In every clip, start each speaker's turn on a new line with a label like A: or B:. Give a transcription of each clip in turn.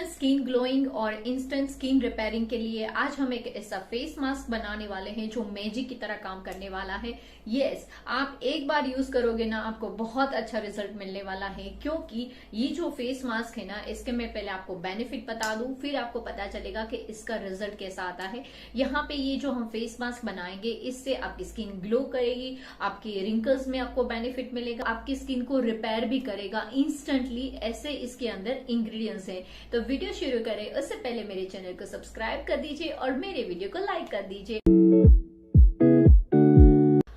A: Instant skin glowing और instant skin repairing के लिए आज हम एक ऐसा फेस मास्क बनाने वाले हैं जो मैजिक की तरह काम करने वाला है। यस, आप एक बार यूज करोगे ना, आपको बहुत अच्छा रिजल्ट मिलने वाला है। क्योंकि ये जो फेस मास्क है ना, इसके मैं पहले आपको बेनिफिट बता दूं, फिर आपको पता चलेगा कि इसका रिजल्ट कैसा आता है। यहाँ पे ये जो हम फेस मास्क बनाएंगे, इससे आपकी स्किन ग्लो करेगी, आपकी रिंकल्स में आपको बेनिफिट मिलेगा, आपकी स्किन को रिपेयर भी करेगा इंस्टेंटली। ऐसे इसके अंदर इंग्रेडिएंट्स हैं। तो वीडियो शुरू करें उससे पहले मेरे चैनल को सब्सक्राइब कर दीजिए और मेरे वीडियो को लाइक कर दीजिए।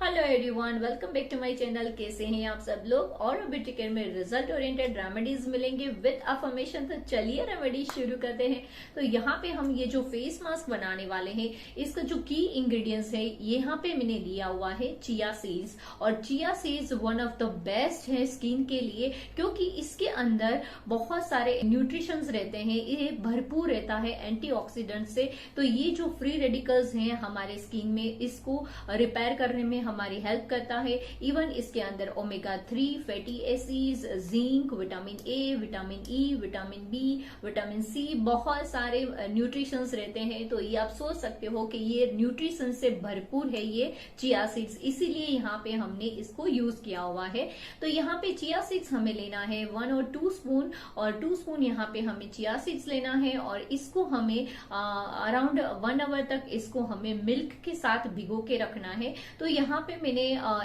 A: Hello everyone, welcome back to my channel. कैसे हैं आप सब लोग? और ब्यूटी केयर में रिजल्ट ओरिएंटेड रेमेडीज मिलेंगे विद अफर्मेशन। तो चलिए रेमेडीज शुरू करते हैं। तो यहाँ पे हम ये जो फेस मास्क बनाने वाले हैं, इसका जो की इंग्रेडिएंट्स है, यहाँ पे मैंने लिया हुआ है चिया सीड्स। और chia seeds one of the best है स्किन के लिए, क्योंकि इसके अंदर बहुत सारे न्यूट्रिशंस रहते हैं, ये भरपूर रहता है एंटीऑक्सीडेंट से। तो ये जो फ्री रेडिकल्स हैं हमारे स्किन में, इसको रिपेयर करने में हमारी हेल्प करता है। इवन इसके अंदर omega 3 fatty acids, zinc, vitamin A, vitamin E, vitamin B, vitamin C, बहुत सारे न्यूट्रिशंस रहते हैं। तो ये आप सोच सकते हो कि ये न्यूट्रिशन से भरपूर है ये चिया सीड्स, इसीलिए यहाँ पे हमने इसको यूज किया हुआ है। तो यहाँ पे चिया सीड्स हमें लेना है 1 और 2 स्पून, और 2 स्पून यहाँ पे हमें चिया सीड्स लेना है। और इसको हमें अराउंड 1 आवर तक इसको हमें मिल्क के साथ भिगो के रखना है। तो यहाँ पे मैंने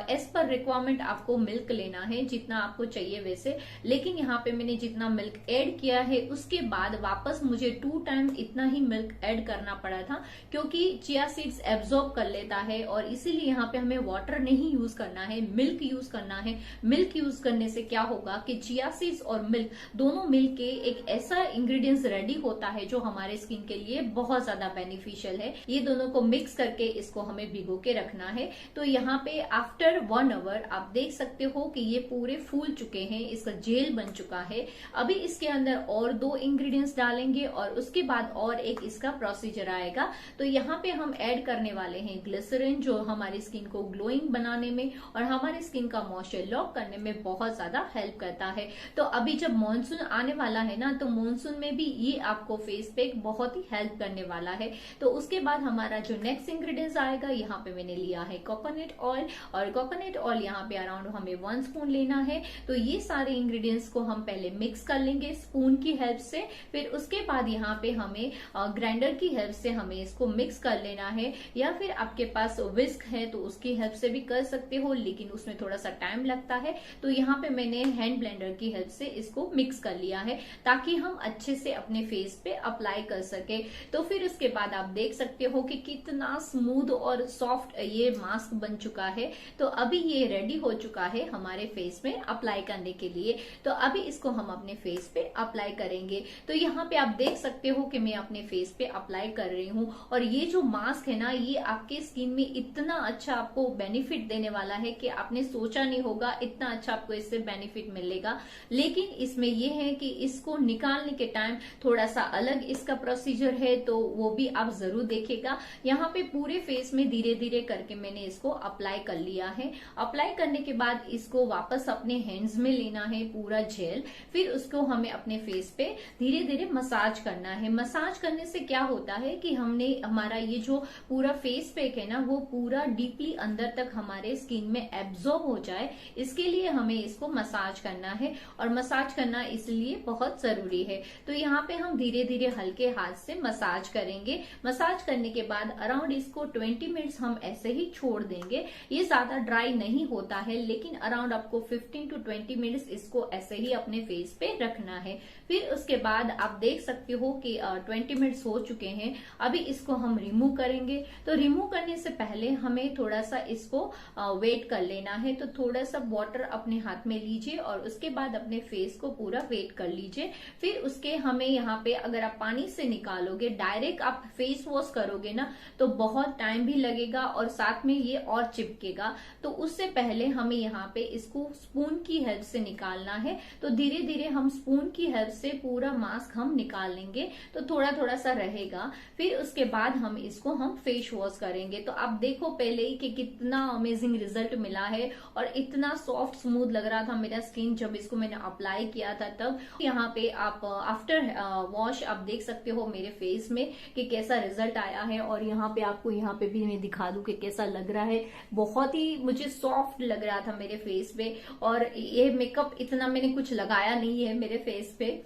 A: एज पर रिक्वायरमेंट आपको मिल्क लेना है, जितना आपको चाहिए वैसे। लेकिन यहाँ पे मैंने जितना मिल्क ऐड किया है, उसके बाद वापस मुझे 2 टाइम्स इतना ही मिल्क ऐड करना पड़ा था, क्योंकि चिया सीड्स एब्जॉर्ब कर लेता है। और इसीलिए यहाँ पे हमें वाटर नहीं यूज करना है, मिल्क यूज करना है। मिल्क यूज करने से क्या होगा कि चिया सीड्स और मिल्क दोनों मिलके एक ऐसा इंग्रेडिएंट्स रेडी होता है जो हमारे स्किन के लिए बहुत ज्यादा बेनिफिशियल है। ये दोनों को मिक्स करके इसको हमें भिगो के रखना है। तो यहाँ पे आफ्टर 1 आवर आप देख सकते हो कि ये पूरे फूल चुके हैं, इसका जेल बन चुका है। अभी इसके अंदर और 2 इंग्रेडिएंट्स डालेंगे और उसके बाद और एक इसका प्रोसीजर आएगा। तो यहाँ पे हम ऐड करने वाले हैं ग्लिसरीन, जो हमारी स्किन को ग्लोइंग बनाने में और हमारी स्किन का मॉइस्चर लॉक करने में बहुत ज्यादा हेल्प करता है। तो अभी जब मॉनसून आने वाला है ना, तो मॉनसून में भी ये आपको फेस पैक बहुत ही हेल्प करने वाला है। तो उसके बाद हमारा जो नेक्स्ट इंग्रेडिएंट्स आएगा, यहाँ पे मैंने लिया है कोकोनट ऑयल, और कोकोनट ऑयल यहाँ पे अराउंड हमें 1 स्पून लेना है। तो ये सारे इंग्रेडिएंट्स को हम पहले मिक्स कर लेंगे स्पून की हेल्प से। फिर उसके बाद यहाँ पे हमें ग्राइंडर की हेल्प से हमें इसको मिक्स कर लेना है, या फिर आपके पास विस्क है तो उसकी हेल्प से भी कर सकते हो, लेकिन उसमें थोड़ा सा टाइम लगता है। तो यहाँ पे मैंने हैंड ब्लेंडर की हेल्प से इसको मिक्स कर लिया है, ताकि हम अच्छे से अपने फेस पे अप्लाई कर सके। तो फिर उसके बाद आप देख सकते हो कि कितना स्मूथ और सॉफ्ट ये मास्क बन चुका है। तो अभी ये रेडी हो चुका है हमारे फेस में अप्लाई करने के लिए। तो अभी इसको हम अपने फेस पे अप्लाई करेंगे। तो यहाँ पे आप देख सकते हो कि मैं अपने फेस पे अप्लाई कर रही हूँ। और ये जो मास्क है ना, ये आपके स्किन में इतना अच्छा आपको बेनिफिट देने वाला है कि आपने सोचा नहीं होगा इतना अच्छा आपको इससे बेनिफिट मिलेगा। लेकिन इसमें यह है कि इसको निकालने के टाइम थोड़ा सा अलग इसका प्रोसीजर है, तो वो भी आप जरूर देखिएगा। यहाँ पे पूरे फेस में धीरे धीरे करके मैंने इसको अप्लाई कर लिया है। अप्लाई करने के बाद इसको वापस अपने हैंड्स में लेना है पूरा जेल। फिर उसको हमें अपने फेस पे धीरे धीरे मसाज करना है। मसाज करने से क्या होता है कि हमारा ये जो पूरा फेस पैक है ना, वो पूरा डीपली अंदर तक हमारे स्किन में एब्जॉर्ब हो जाए, इसके लिए हमें इसको मसाज करना है। और मसाज करना इसलिए बहुत जरूरी है। तो यहाँ पे हम धीरे धीरे हल्के हाथ से मसाज करेंगे। मसाज करने के बाद अराउंड इसको 20 मिनट्स हम ऐसे ही छोड़ देंगे। ये ज्यादा ड्राई नहीं होता है, लेकिन अराउंड आपको 15 to 20 मिनट्स इसको ऐसे ही अपने फेस पे रखना है। फिर उसके बाद आप देख सकते हो कि 20 मिनट्स हो चुके हैं। अभी इसको हम रिमूव करेंगे। तो रिमूव करने से पहले हमें थोड़ा सा इसको वेट कर लेना है। तो थोड़ा सा वाटर अपने हाथ में लीजिए और उसके बाद अपने फेस को पूरा वेट कर लीजिए। फिर उसके हमें यहाँ पे अगर आप पानी से निकालोगे, डायरेक्ट आप फेस वॉश करोगे ना, तो बहुत टाइम भी लगेगा और साथ में ये और चिपके सकेगा। तो उससे पहले हमें यहाँ पे इसको स्पून की हेल्प से निकालना है। तो धीरे धीरे हम स्पून की हेल्प से पूरा मास्क हम निकाल लेंगे, तो थोड़ा थोड़ा सा रहेगा। फिर उसके बाद हम इसको फेस वॉश करेंगे। तो आप देखो पहले ही कि कितना अमेजिंग रिजल्ट मिला है और इतना सॉफ्ट स्मूथ लग रहा था मेरा स्किन जब इसको मैंने अप्लाई किया था। तब यहाँ पे आप आफ्टर वॉश आप देख सकते हो मेरे फेस में कि कैसा रिजल्ट आया है। और यहाँ पे आपको यहाँ पे भी मैं दिखा दूं कि कैसा लग रहा है। बहुत ही मुझे सॉफ्ट लग रहा था मेरे फेस पे। और ये मेकअप इतना मैंने कुछ लगाया नहीं है मेरे फेस पे,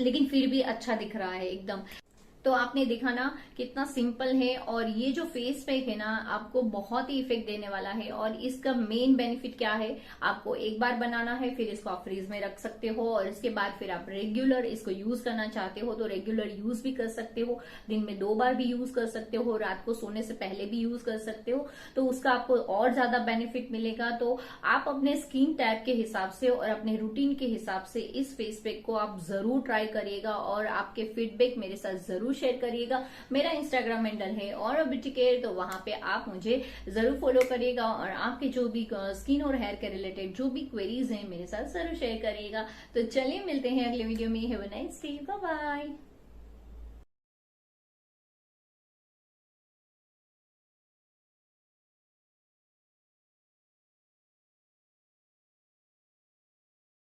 A: लेकिन फिर भी अच्छा दिख रहा है एकदम। तो आपने देखा ना कितना सिंपल है। और ये जो फेस पैक है ना आपको बहुत ही इफेक्ट देने वाला है। और इसका मेन बेनिफिट क्या है, आपको एक बार बनाना है, फिर इसको आप फ्रीज में रख सकते हो और इसके बाद फिर आप रेगुलर इसको यूज करना चाहते हो तो रेगुलर यूज भी कर सकते हो। दिन में 2 बार भी यूज कर सकते हो, रात को सोने से पहले भी यूज कर सकते हो। तो उसका आपको और ज्यादा बेनिफिट मिलेगा। तो आप अपने स्किन टाइप के हिसाब से और अपने रूटीन के हिसाब से इस फेस पैक को आप जरूर ट्राई करिएगा और आपके फीडबैक मेरे साथ जरूर शेयर करिएगा। मेरा इंस्टाग्राम हैंडल है और ब्यूटी केयर, तो वहां पे आप मुझे जरूर फॉलो करिएगा और आपके जो भी स्किन और हेयर के रिलेटेड जो भी क्वेरीज हैं मेरे साथ जरूर शेयर करिएगा। तो चलिए मिलते हैं अगले वीडियो में। Have a nice day, bye bye.